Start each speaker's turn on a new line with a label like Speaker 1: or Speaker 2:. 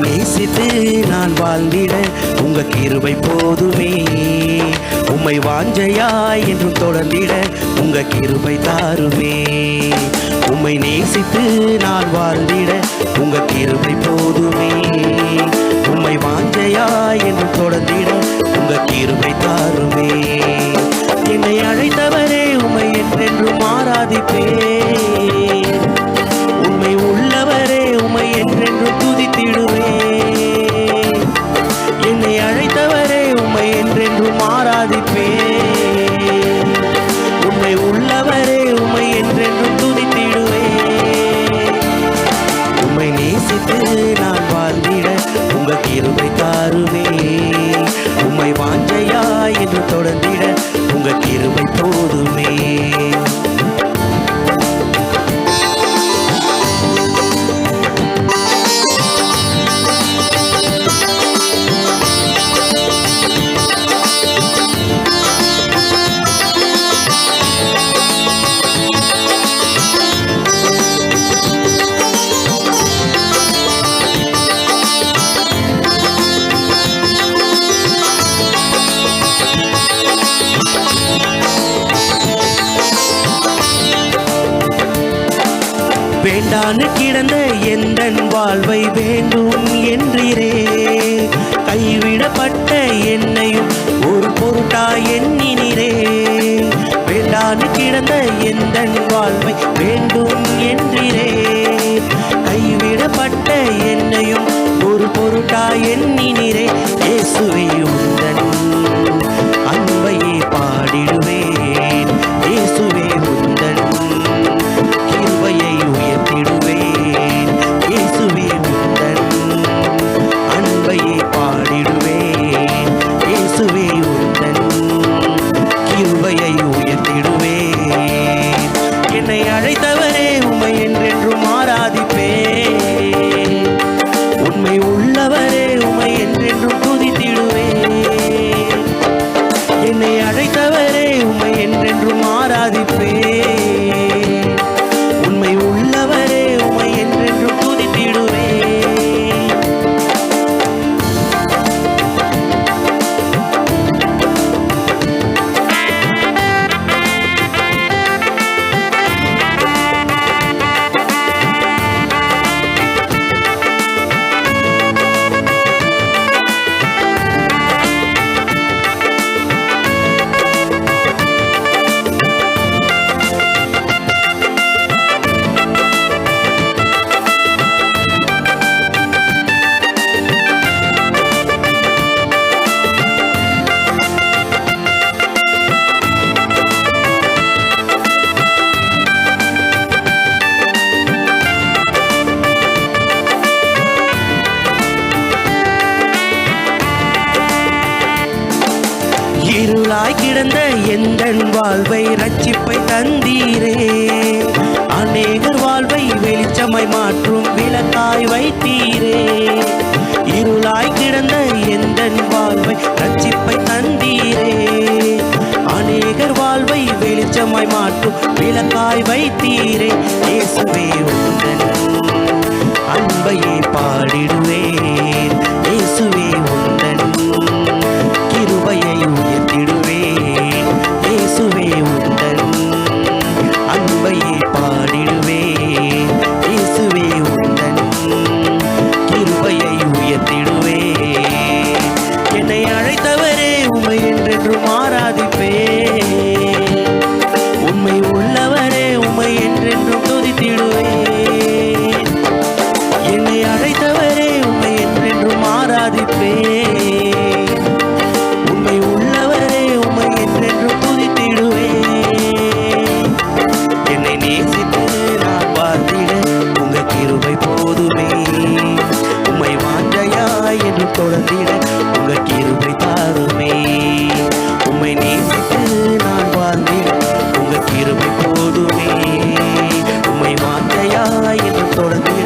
Speaker 1: நேசித்து நான் வாழ்ந்திட உங்க கிருபை போதுமே. உம்மை வாஞ்சையாய் என்றும் தொடர்ந்திட உங்க கிருபை தாருமே. உம்மை நேசித்து நான் வாழ்ந்திட உங்க கிருபை போதுமே. உம்மை வாஞ்சையாய் என்றும் தொடர்ந்திட உங்க கிருபை தாருமே. என்னை அழைத்தவரே உம்மை என்றென்றும் ஆராதிப்பேன். உம்மை உள்ளவரே உம்மை என்றென்றும் துதித்திடுவேன். என்னை அழைத்தவரே உம்மை என்றென்றும் ஆராதிப்பேன். உம்மை உள்ளவரே உம்மை என்றென்றும் துதித்திடுவேன். உம்மை நேசித்து நான் வாழ்ந்திட உங்க கிருபை தாருமே. உம்மை வாஞ்சையாய் என்று தொடர்ந்திட உங்க கிருபை போதுமே. வேண்டான்னு கிடந்த எந்தன் வாழ்வை வேண்டும் என்றீரே. கைவிடப்பட்ட என்னையும் ஒரு பொருட்டாய் எண்ணினீரே. வேண்டான்னு கிடந்த எந்தன் வாழ்வை வேண்டும் என்றீரே. கைவிடப்பட்ட என்னையும் ஒரு பொருட்டாய் எண்ணினீரே. இயேசுவே உந்தன் அன்பையே பாடிடுவேன். இயேசுவே உந்தன் கிருபையை உயர்த்திடுவேன். இயேசுவே உந்தன் அன்பையை பாடிடுவேன். இயேசுவே உந்தன் கிருபையை உயர்த்திடுவேன். என்னை அழைத்தவரே உம்மை என்றென்றும் ஆராதிப்பேன். உண்மை உள்ளவரே உம்மை என்றென்றும் துதித்திடுவேன். என்னை அழைத்தவரே உம்மை என்றென்றும் ஆராதிப்பேன். உண்மை உள்ளவரே உம்மை என்றென்றும் துதித்திடுவேன். இருளாய் கிடந்த எந்தன் வாழ்வை ரட்சிப்பை தந்தீரே. அநேகர் வாழ்வை வெளிச்சமாய் மாற்றும் விளக்காய் வைத்தீரே. இருளாய் கிடந்த எந்தன் வாழ்வை ரட்சிப்பை தந்தீரே. அநேகர் வாழ்வை வெளிச்சமாய் மாற்றும் விளக்காய் வைத்தீரே. இயேசுவே உந்தன் அன்பையை பாடிடுவேன். இயேசுவே உந்தன் கிருபையை உயர்த்திடுவேன். இயேசுவே உந்தன் அன்பையை பாடிடுவேன். இயேசுவே உந்தன் கிருபையை உயர்த்திடுவேன். என்னை அழைத்தவரே உம்மை என்றென்றும் ஆராதிப்பேன். உண்மை உள்ளவரே உம்மை என்றென்றும் துதித்திடுவேன். என்னை அழைத்தவரே உம்மை என்றென்றும் ஆராதிப்பேன். உண்மை உள்ளவரே உம்மை என்றென்றும் துதித்திடுவேன். என்னை நேசித்து நான் வாழ்ந்திட உங்க கிருபை போதுமே. உம்மை வாஞ்சையாய் என்று தொடர்ந்திட உங்க கிருபை தாருமே. உம்மை நேசித்து நான் வாழ்ந்திட உங்க கிருபை போதுமே. உம்மை வாஞ்சையாய் என்று தொடர்ந்திட